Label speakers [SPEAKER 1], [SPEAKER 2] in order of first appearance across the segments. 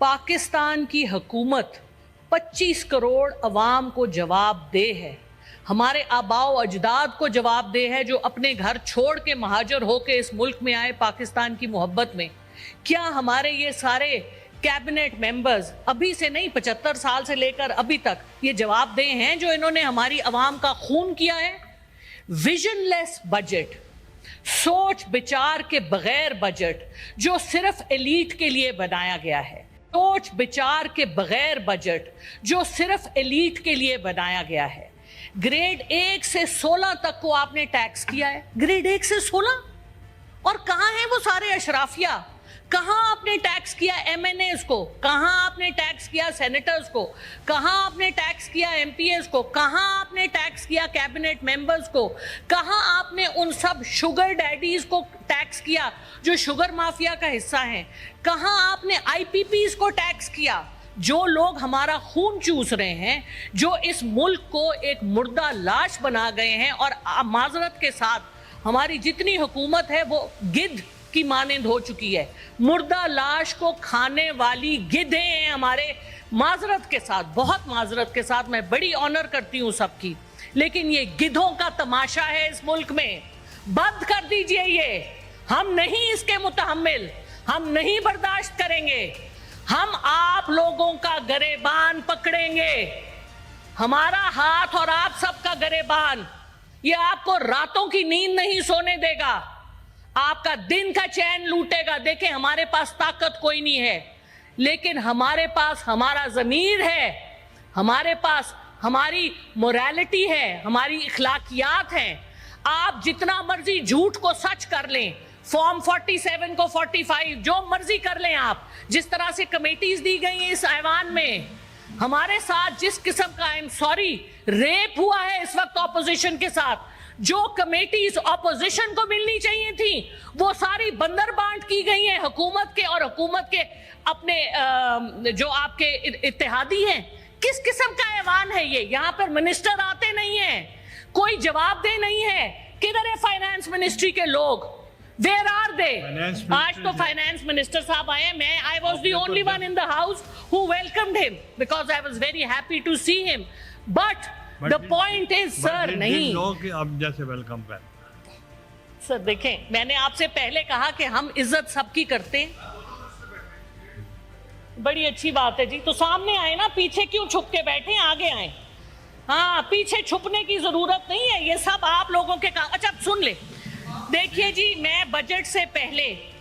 [SPEAKER 1] पाकिस्तान की हुकूमत 25 करोड़ अवाम को जवाबदेह है, हमारे आबाओ अजदाद को जवाबदेह है जो अपने घर छोड़ के महाजर होके इस मुल्क में आए पाकिस्तान की मोहब्बत में। क्या हमारे ये सारे कैबिनेट मेंबर्स अभी से नहीं 75 साल से लेकर अभी तक ये जवाबदेह हैं जो इन्होंने हमारी अवाम का खून किया है? विजनलेस बजट, सोच विचार के बगैर बजट जो सिर्फ एलीट के लिए बनाया गया है, सोच विचार के बगैर बजट जो सिर्फ एलीट के लिए बनाया गया है। ग्रेड 1 से 16 तक को आपने टैक्स किया है, ग्रेड 1 से 16। और कहां है वो सारे अशराफिया? कहां आपने टैक्स किया एमएनएस को? कहां आपने टैक्स किया सेनेटर्स को? कहां आपने टैक्स किया एमपीएस को? कहां आपने टैक्स किया कैबिनेट मेंबर्स को? कहां आपने उन सब शुगर डैडीज को टैक्स किया जो शुगर माफिया का हिस्सा हैं? कहां आपने आईपीपीज को टैक्स किया जो लोग हमारा खून चूस रहे हैं, जो इस मुल्क को एक मुर्दा लाश बना गए हैं? और माजरत के साथ हमारी जितनी हुकूमत है वो गिद्ध की मानंद हो चुकी है, मुर्दा लाश को खाने वाली गिद्धे हैं हमारे। माजरत के साथ, बहुत माजरत के साथ, मैं बड़ी ऑनर करती हूँ सबकी, लेकिन ये गिद्धों का तमाशा है इस मुल्क में। बंद कर दीजिए ये, हम नहीं इसके मुतहम्मिल, हम नहीं बर्दाश्त करेंगे। हम आप लोगों का गरेबान पकड़ेंगे, हमारा हाथ और आप सबका गरेबान। ये आपको रातों की नींद नहीं सोने देगा, आपका दिन का चैन लूटेगा। देखें, हमारे पास ताकत कोई नहीं है, लेकिन हमारे पास हमारा ज़मीर है, हमारे पास हमारी मोरालिटी है, हमारी इखलाकियात हैं। आप जितना मर्जी झूठ को सच कर लें, फॉर्म 47 को 45, जो मर्जी कर लें आप। जिस तरह से कमेटीज दी गई हैं इस ऐवान में, हमारे साथ जिस किस्म का, आई एम सॉरी, रेप हुआ है इस वक्त ऑपोजिशन के साथ, जो कमेटीज ऑपोजिशन को मिलनी चाहिए थी वो सारी बंदर बांट की गई हैं हुकूमत के, और हुकूमत के अपने जो आपके इत्तेहादी हैं। किस किस्म का ऐवान है ये? यहाँ पर मिनिस्टर आते नहीं हैं, कोई जवाबदेह नहीं है। किधर है फाइनेंस मिनिस्ट्री के लोग? Where are they? आज तो फाइनेंस मिनिस्टर साहब आए हैं, मैं I was the only one in the house who welcomed him because I was very happy to see him. But The point is, sir, नहीं
[SPEAKER 2] लोग अब जैसे वेलकम कर।
[SPEAKER 1] सर देखें, मैंने आपसे पहले कहा कि हम इज्जत सबकी करते हैं। बड़ी अच्छी बात है जी, तो सामने आए ना, पीछे क्यों छुप के बैठे? आगे आए। हाँ, पीछे छुपने की जरूरत नहीं है, ये सब आप लोगों के काम। अच्छा, सुन ले, देखिए जी, मैं बजट से पहले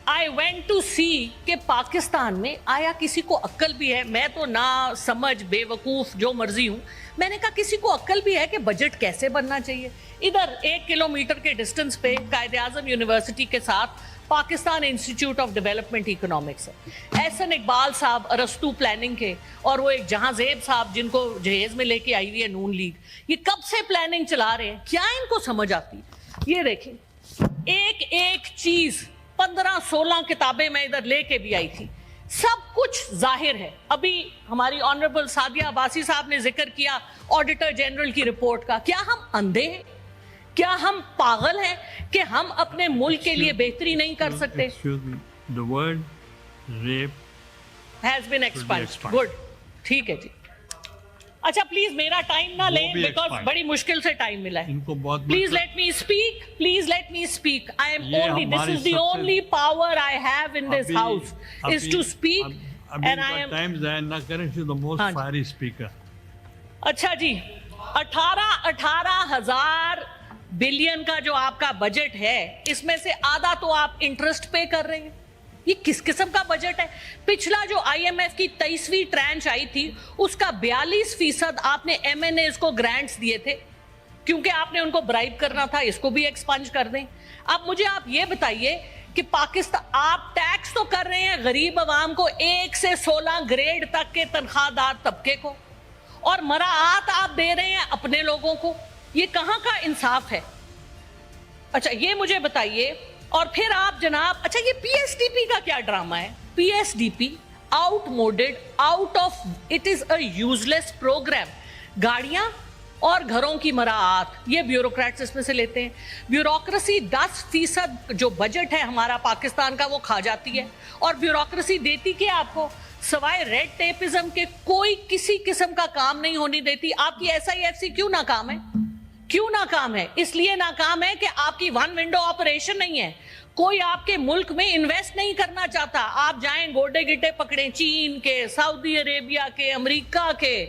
[SPEAKER 1] आई वेंट टू सी कि पाकिस्तान में आया किसी को अक्ल भी है। मैं तो ना समझ, बेवकूफ़, जो मर्जी हूँ। मैंने कहा किसी को अक्ल भी है कि बजट कैसे बनना चाहिए। इधर 1 किलोमीटर के डिस्टेंस पे कायद-ए-आज़म यूनिवर्सिटी के साथ Pakistan institute of development economics है। एहसन इकबाल साहब अरस्तु प्लानिंग के, और वो एक जहांजेब साहब जिनको जहेज में लेके आई हुई है नून लीग, ये कब से प्लानिंग चला रहे हैं, क्या इनको समझ आती? ये देखें, एक एक चीज़ 15-16 किताबें मैं इधर लेके भी आई थी, सब कुछ जाहिर है। अभी हमारी ऑनरेबल सादिया अब्बासी साहब ने जिक्र किया ऑडिटर जनरल की रिपोर्ट का। क्या हम अंधे हैं? क्या हम पागल हैं कि हम अपने मुल्क के लिए बेहतरी नहीं कर सकते?
[SPEAKER 2] The word rape
[SPEAKER 1] has been expunged. Good, ठीक है जी। अच्छा, प्लीज मेरा टाइम ना लें बिकॉज बड़ी मुश्किल से टाइम मिला है। Please let me speak, please let me speak. I am only, this is the only power I have in this house is to speak, and I am
[SPEAKER 2] time ज़ाया ना करें, she is the most fiery speaker.
[SPEAKER 1] अच्छा जी, 18,000 billion का जो आपका budget है, इसमें से आधा तो आप इंटरेस्ट पे कर रहे हैं। ये किस किस्म का बजट है? पिछला जो आईएमएफ की 23वीं ट्रांच आई थी, उसका 42% आपने एमएनएस को ग्रांट्स दिए थे, क्योंकि आपने उनको ब्राइब करना था। इसको भी एक्सपंज कर दें। अब मुझे आप ये बताइए कि पाकिस्तान, आप टैक्स तो कर रहे हैं गरीब आवाम को, 1 से 16 ग्रेड तक के तनख्वाहदार तबके को, और मराआत आप दे रहे हैं अपने लोगों को। ये कहां का इंसाफ है? अच्छा, ये मुझे बताइए। और फिर आप जनाब, अच्छा, ये पीएसडीपी का क्या ड्रामा है? PSDP outmoded, out of, it is a useless programme. गाड़ियां اور گھروں کی مراعات، یہ بیوروکریٹس اس میں سے لیتے ہیں. بیوروکریسی 10% جو بجٹ ہے ہمارا پاکستان کا وہ کھا جاتی ہے. اور بیوروکریسی دیتی کہ آپ کو سوائے ریڈ ٹیپزم کے کوئی کسی قسم کا کام نہیں ہونے دیتی. آپ کی SIFC کیوں ناکام ہے؟ کیوں ناکام ہے؟ اس لیے ناکام ہے کہ آپ کی ون ونڈو آپریشن نہیں ہے. کوئی آپ کے ملک میں انویسٹ نہیں کرنا چاہتا. آپ جائیں گوڈے گٹے پکڑیں چین کے، سعودی عربیہ کے، امریکہ کے،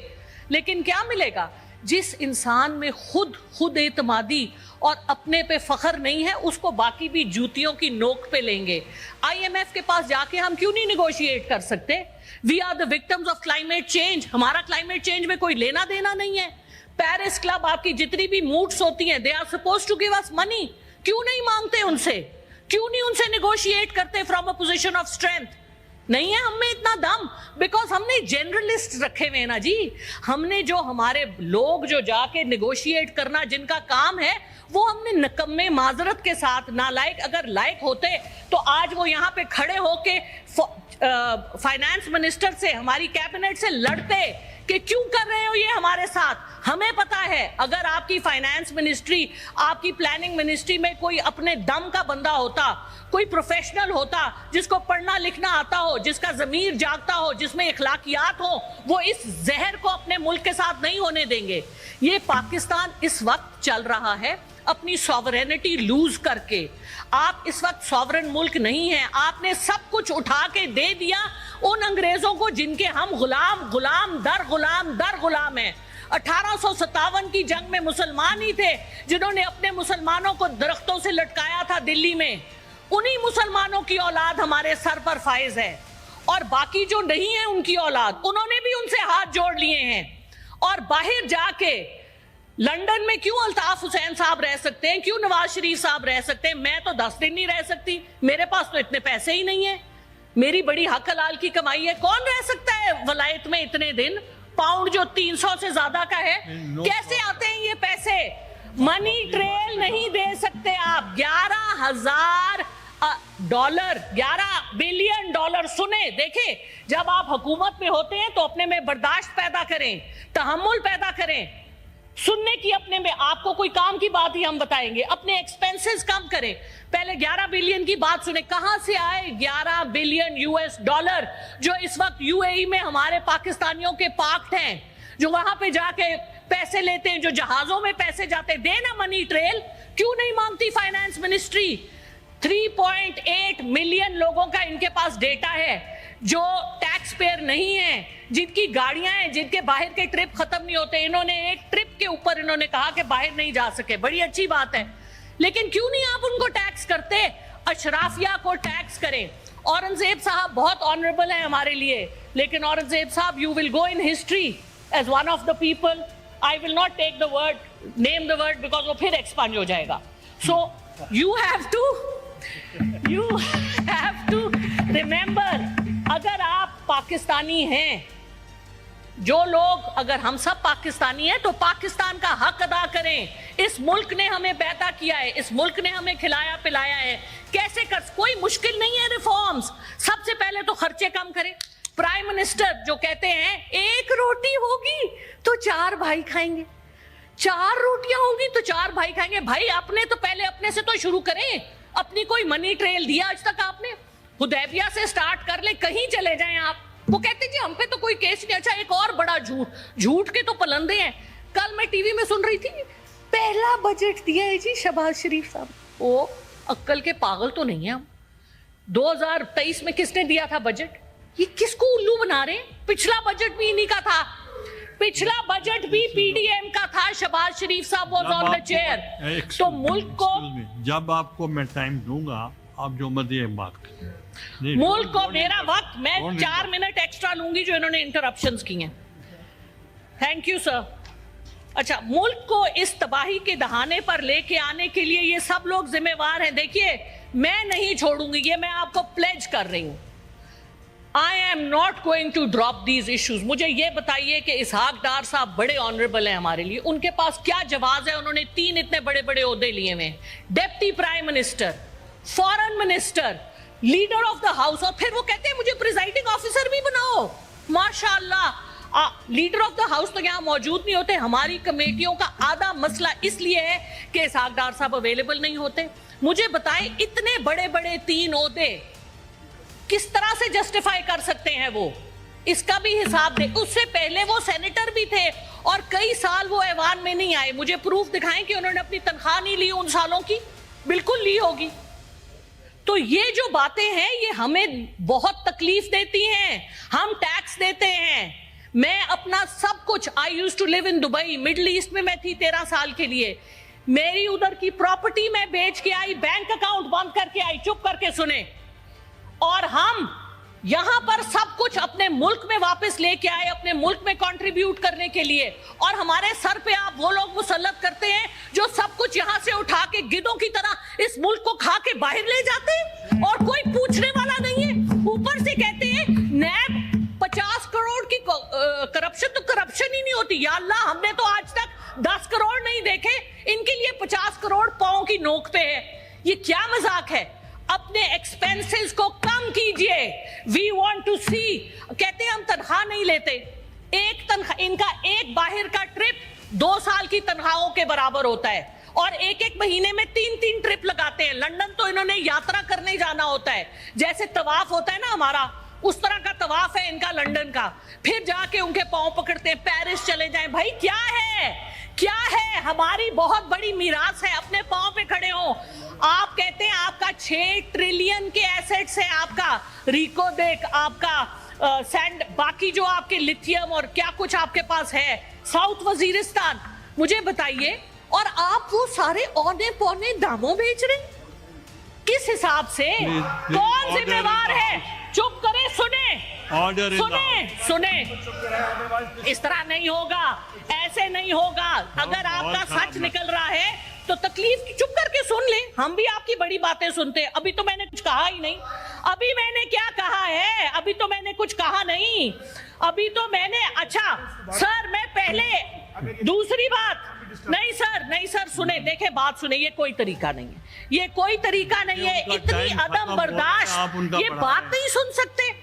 [SPEAKER 1] لیکن کیا ملے گا؟ جس انسان میں خود اعتمادی اور اپنے پہ فخر نہیں ہے اس کو باقی بھی جوتیوں کی نوک پہ لیں گے. IMF کے پاس جا کے ہم کیوں نہیں نیگوشیٹ کر سکتے؟ We are the victims of climate change. ہمارا کلائمیٹ چینج میں کوئی لینا دینا نہیں ہے. پیرس کلب آپ کی جتنی بھی موٹس ہوتی ہیں، they are suppose to give us money. کیوں نہیں مانگتے ان سے؟ کیوں نہیں ان سے نیگوشیٹ کرتے from a position of strength? نہیں ہے ہم میں اتنا دم، بیکاز ہم نے جنرلسٹ رکھے ہوئے نا جی. ہم نے جو ہمارے لوگ جو جا کے نیگوشیٹ کرنا جن کا کام ہے وہ ہم نے نکمے معذرت کے ساتھ نالائق، اگر لائق ہوتے تو آج وہ یہاں پہ کھڑے ہو کے فائنانس منسٹر سے، ہماری کیبنٹ سے لڑتے کہ کیوں کر رہے ہو یہ ہمارے ساتھ. ہمیں پتا ہے اگر آپ کی فائنانس منسٹری، آپ کی پلاننگ منسٹری میں کوئی اپنے دم کا بندہ ہوتا، کوئی پروفیشنل ہوتا جس کو پڑھنا لکھنا آتا ہو، جس کا ضمیر جاگتا ہو، جس میں اخلاقیات ہو، وہ اس زہر کو اپنے ملک کے ساتھ نہیں ہونے دیں گے. یہ پاکستان اس وقت چل رہا ہے اپنی سوورینٹی لوز کر کے. آپ اس وقت سوورن ملک نہیں ہیں. آپ نے سب کچھ اٹھا کے دے دیا ان انگریزوں کو جن کے ہم غلام در غلام ہیں. 1857 کی جنگ میں مسلمان ہی تھے جنہوں نے اپنے مسلمانوں کو درختوں سے لٹکایا تھا دلی میں. انہی مسلمانوں کی اولاد ہمارے سر پر فائز ہے، اور باقی جو نہیں ہے ان کی اولاد، انہوں نے بھی ان سے ہاتھ جوڑ لیے ہیں. اور باہر جا کے لنڈن میں کیوں الطاف حسین صاحب رہ سکتے ہیں، کیوں نواز شریف صاحب رہ سکتے ہیں؟ میں تو 10 دن نہیں رہ سکتی. میرے پاس تو اتنے پیسے ہی نہیں ہیں. میری بڑی حق حلال کی کمائی ہے. کون رہ سکتا ہے ولایت میں اتنے دن؟ پاؤنڈ جو 300 سے زیادہ کا ہے، کیسے آتے ہیں یہ پیسے؟ منی ٹریل نہیں دے سکتے آپ. 11,000 ڈالر، 11 بلین ڈالر. سنیں دیکھیں، جب آپ حکومت میں ہوتے ہیں تو اپنے میں برداشت پیدا کریں، تحمل پیدا کریں. سننے کی اپنے میں، آپ کو کوئی کام کی بات ہی ہم بتائیں گے، اپنے ایکسپینسز کم کریں. پہلے 11 بلین کی بات سنیں. کہاں سے آئے 11 بلین US ڈالر جو اس وقت UAE میں ہمارے پاکستانیوں کے پارکڈ ہیں، جو وہاں پہ جا کے پیسے لیتے ہیں، جو جہازوں میں پیسے جاتے ہیں؟ دینا منی ٹریل. کیوں نہیں مانگتی فائنانس منسٹری؟ 3.8 ملین لوگوں کا ان کے پاس ڈیٹا ہے جو ٹیکس پیئر نہیں ہیں، جن کی گاڑیاں ہیں، جن کے باہر کے ٹرپ ختم نہیں ہوتے. انہوں نے ایک ٹرپ کے اوپر انہوں نے کہا کہ باہر نہیں جا سکے. بڑی اچھی بات ہے، لیکن کیوں نہیں آپ ان کو ٹیکس کرتے؟ اشرافیہ کو ٹیکس کریں. اورنگزیب صاحب بہت آنریبل ہیں ہمارے لیے، لیکن اورنگزیب صاحب you will go in history as one of the people. I will not take the word, name the word, because وہ پھر ایکسپانج ہو جائے گا. So you have to remember، اگر آپ پاکستانی ہیں، جو لوگ، اگر ہم سب پاکستانی ہیں تو پاکستان کا حق ادا کریں. اس ملک نے ہمیں پیدا کیا ہے، اس ملک نے ہمیں کھلایا پلایا ہے. کیسے کوئی مشکل نہیں ہے ریفارمز. سب سے پہلے تو خرچے کم کریں. پرائم منسٹر جو کہتے ہیں 1 روٹی ہوگی تو 4 بھائی کھائیں گے، 4 روٹیاں ہوگی تو 4 بھائی کھائیں گے. بھائی اپنے تو پہلے اپنے سے تو شروع کریں. اپنی کوئی منی ٹریل دیا آج تک آپ نے؟ حدیبیہ سے سٹارٹ کر لیں، کہیں چلے جائیں آپ. وہ کہتے جی ہم پہ تو کوئی کیس نہیں. اچھا ایک اور بڑا جھوٹ کے تو پلندے ہیں. کل میں ٹی وی میں سن رہی تھی، پہلا بجٹ دیا ہے جی شہباز شریف صاحب. وہ عقل کے پاگل تو نہیں ہیں ہم. 2023 میں کس نے دیا تھا بجٹ؟ یہ کس کو الو بنا رہے ہیں؟ پچھلا بجٹ بھی انہی کا تھا. پچھلا بجٹ بھی PDM کا تھا. شہباز شریف صاحب واز آن دا چیئر. تو ملک کو،
[SPEAKER 2] جب آپ کو میں ٹائم دوں گا آپ جو مرضی بات کریں.
[SPEAKER 1] ملک کو میرا وقت، میں 4 منٹ ایکسٹرا لوں گی جو انہوں نے انٹرپشنز کی ہیں. Thank you sir. اچھا، ملک کو اس تباہی کے دہانے پر لے کے آنے کے لیے یہ سب لوگ ذمہ وار ہیں. دیکھیے میں نہیں چھوڑوں گی، یہ میں آپ کو پلیج کر رہی ہوں. I am not going to drop these issues. مجھے یہ بتائیے کہ اسحاق ڈار صاحب بڑے آنریبل ہیں ہمارے لیے، ان کے پاس کیا جواز ہے؟ انہوں نے 3 اتنے بڑے بڑے عہدے لیے ہوئے ہیں، deputy prime minister, foreign minister, leader of the house, اور پھر وہ کہتے ہیں مجھے پریزائڈنگ آفیسر بھی بناؤ. ماشاءاللہ लीडर ऑफ द हाउस तो यहाँ मौजूद नहीं होते. हमारी कमेटियों का आधा मसला इसलिए है कि इसहाक डार साहब अवेलेबल नहीं होते. मुझे बताएं, इतने बड़े बड़े 3 ओहदे किस तरह से जस्टिफाई कर सकते हैं वो? इसका भी हिसाब दे. उससे पहले वो सेनेटर भी थे और कई साल वो ऐवान में नहीं आए. मुझे प्रूफ दिखाएं कि उन्होंने अपनी तनख्वाह नहीं ली उन सालों की. बिल्कुल ली होगी. तो ये जो बातें हैं ये हमें बहुत तकलीफ देती हैं. हम टैक्स देते हैं. मैं अपना सब कुछ, I used to live in Dubai, Middle East में मैं थी 13 साल के लिए. मेरी उधर की प्रॉपर्टी मैं बेच के आई, बैंक अकाउंट बंद करके आई. चुप करके सुने. और हम यहां पर सब कुछ अपने मुल्क में वापस लेके आए, अपने मुल्क में कंट्रीब्यूट करने के लिए. और हमारे सर पे आप वो लोग मुसल्लत करते हैं जो सब कुछ यहां से उठा के गिद्धों की तरह इस मुल्क को खा के बाहर ले जाते हैं और कोई पूछने वाला नहीं है. ऊपर से कहते हैं नैब 50 करोड़ की करप्शन. तो करप्शन ही नहीं होती. या अल्लाह, हमने तो आज तक 10 करोड़ नहीं देखे, इनके लिए 50 करोड़ पांव की नोक पे है. ये क्या मजाक है? अपने एक्सपेंसेस को कम कीजिए. वी वांट टू सी. कहते हैं हम तनख्वाह नहीं लेते. एक तनख्वाह, इनका एक बाहर का ट्रिप 2 साल की तनख्वाहों के बराबर होता है. और एक महीने में 3 ट्रिप लगाते हैं. लंदन तो इन्होंने यात्रा करने जाना होता है. जैसे तवाफ होता है ना हमारा, उस तरह का तवाफ है इनका लंदन का. फिर जाके उनके पांव पकड़ते हैं, पेरिस चले जाएं. भाई क्या है, क्या है? हमारी बहुत बड़ी मीरास है. अपने पांव पे खड़े हो. आप कहते हैं आपका 6 ट्रिलियन के एसेट्स है. आपका रिको देख, आपका सैंड, बाकी जो आपके लिथियम और क्या कुछ आपके पास है, साउथ वजीरिस्तान. मुझे बताइए, और आप वो सारे औने पौने दामों बेच रहे हैं. किस हिसाब से? कौन जिम्मेवार है? चुप करें. सुने. इस तरह नहीं होगा, ऐसे नहीं होगा. अगर आपका सच निकल रहा है तो तकलीफ की, चुप करके सुन ले. हम भी आपकी बड़ी बातें सुनते हैं. अभी तो मैंने कुछ कहा ही नहीं. अभी मैंने क्या कहा है? अभी तो मैंने कुछ कहा नहीं. अभी तो मैंने, अच्छा सर, मैं पहले दूसरी बात नहीं सर, सुने, देखे, बात सुने. ये कोई तरीका नहीं है. ये कोई तरीका नहीं है. इतनी अदम बर्दाश्त, ये बात नहीं सुन सकते.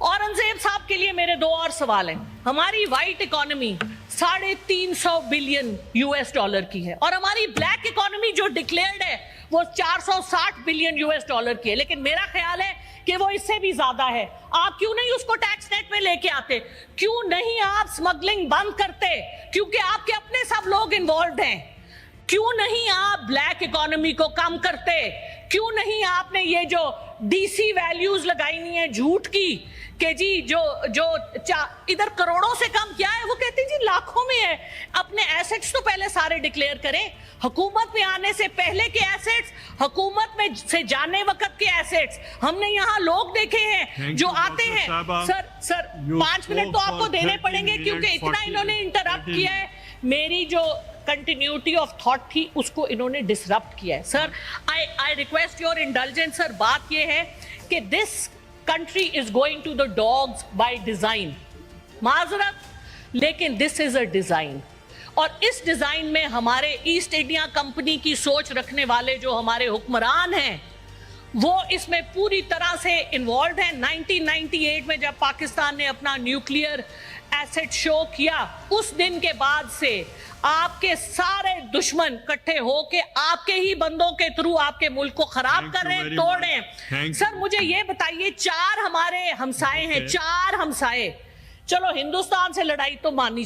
[SPEAKER 1] औरंगजेब साहब के लिए मेरे 2 और सवाल हैं. हमारी white economy 350 billion US dollar की है और हमारी ब्लैक इकोनॉमी जो डिक्लेयर्ड है वो 460 बिलियन US डॉलर की है. लेकिन मेरा ख्याल है कि वो इससे भी ज्यादा है. आप क्यों नहीं उसको टैक्स नेट में लेके आते? क्यों नहीं आप स्मगलिंग बंद करते? क्योंकि आपके अपने सब लोग इन्वॉल्व हैं. क्यों नहीं आप ब्लैक इकोनॉमी को कम करते? क्यों नहीं आपने ये जो DC वैल्यूज लगाई नहीं है झूठ की कि जी जो इधर करोड़ों से कम क्या है, वो कहते हैं जी लाखों में है. अपने एसेट्स तो पहले सारे डिक्लेयर करें. हुकूमत में आने से पहले के एसेट्स, हुकूमत में से जाने वक्त के एसेट्स. हमने यहाँ लोग देखे हैं जो आते हैं. सर 5 मिनट तो आपको देने पड़ेंगे क्योंकि इतना इन्होंने इंटरप्ट किया है. मेरी जो कंटिन्यूटी ऑफ थॉट थी उसको इन्होंने डिसरप्ट किया है. Sir, I request your indulgence. Sir, बात ये है कि this country is going to the dogs by design. माजरत, लेकिन this is a design. और इस डिजाइन में हमारे ईस्ट इंडिया कंपनी की सोच रखने वाले जो हमारे हुक्मरान हैं वो इसमें पूरी तरह से इन्वॉल्व हैं. 1998 में जब पाकिस्तान ने अपना न्यूक्लियर एसेट शो किया, उस दिन के बाद से आपके सारे दुश्मन इकट्ठे होके आपके ही बंदों के थ्रू आपके मुल्क को खराब कर रहे हैं, तोड़ रहे हैं. सर, मुझे ये बताइए, 4 हमारे हमसाए हैं, 4 हमसाए. चलो, हिंदुस्तान से लड़ाई तो मानी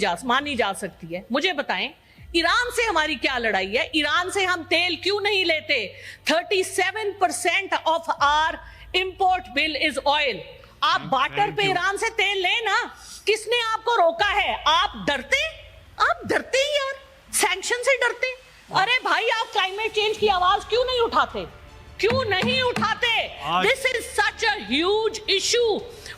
[SPEAKER 1] जा सकती है. मुझे बताएं, ईरान से हमारी क्या लड़ाई है? ईरान से हम तेल क्यों नहीं लेते? 37% of our import bill is oil. आप बाटर पे ईरान से तेल लें ना. किसने आपको रोका है? आप डरते यार, सैंक्शन से डरते. अरे भाई, आप क्लाइमेट चेंज की आवाज क्यों नहीं उठाते? This is such a huge issue.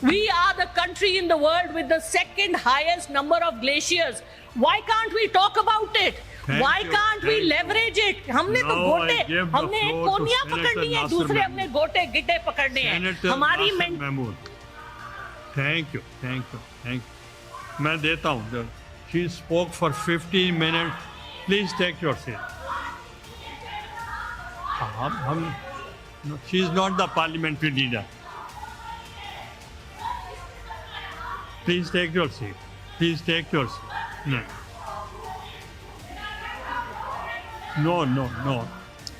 [SPEAKER 1] We are the country in the world with the second highest number of glaciers. Why can't we talk about it? Why can't we leverage it? हमने तो गोटे, हमने एक कोनिया पकड़नी है, दूसरे हमने गोटे गिट्टे पकड़ने हैं. हमारी
[SPEAKER 2] Thank you. मैं देता हूँ. She spoke for 15 minutes. Please take your seat. No, she is not the parliamentary leader. Please take your seat. Please take your seat. No. No.